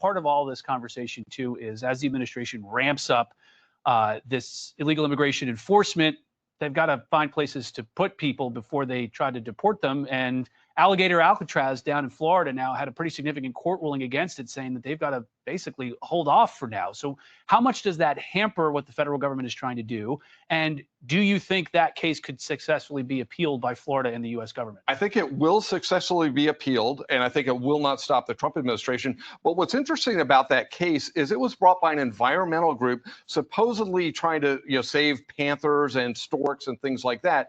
Part of all this conversation too is as the administration ramps up this illegal immigration enforcement, they've got to find places to put people before they try to deport them. And Alligator Alcatraz down in Florida now had a pretty significant court ruling against it, saying that they've got to basically hold off for now. So how much does that hamper what the federal government is trying to do? And do you think that case could successfully be appealed by Florida and the U.S. government? I think it will successfully be appealed, and I think it will not stop the Trump administration. But what's interesting about that case is it was brought by an environmental group supposedly trying to, save panthers and storks and things like that.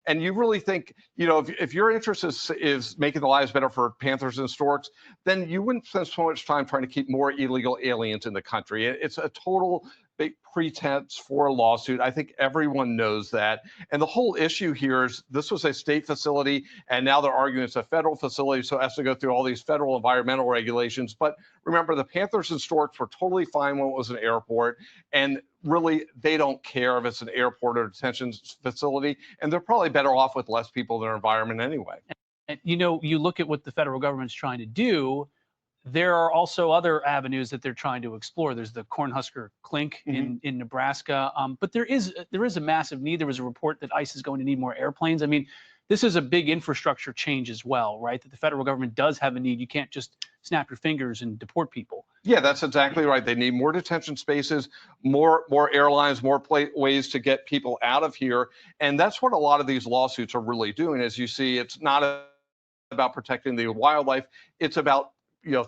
And you really think, if your interest is making the lives better for panthers and storks, then you wouldn't spend so much time trying to keep more illegal aliens in the country. It's a total big pretense for a lawsuit. I think everyone knows that. And the whole issue here is this was a state facility, and now they're arguing it's a federal facility, so it has to go through all these federal environmental regulations. But remember, the panthers and storks were totally fine when it was an airport, and really, they don't care if it's an airport or detention facility, and they're probably better off with less people in their environment anyway. And, you look at what the federal government's trying to do. There are also other avenues that they're trying to explore. There's the Cornhusker Clink in Nebraska, but there is a massive need. There was a report that ICE is going to need more airplanes. I mean, this is a big infrastructure change as well, right? That the federal government does have a need. You can't just snap your fingers and deport people. Yeah, that's exactly right. They need more detention spaces, more airlines, more ways to get people out of here. And that's what a lot of these lawsuits are really doing. As you see, it's not about protecting the wildlife. It's about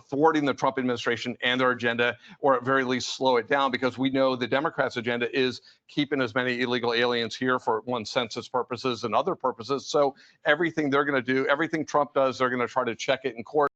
thwarting the Trump administration and their agenda, or at very least slow it down, because we know the Democrats' agenda is keeping as many illegal aliens here for census purposes and other purposes. So everything they're going to do, everything Trump does, they're going to try to check it in court.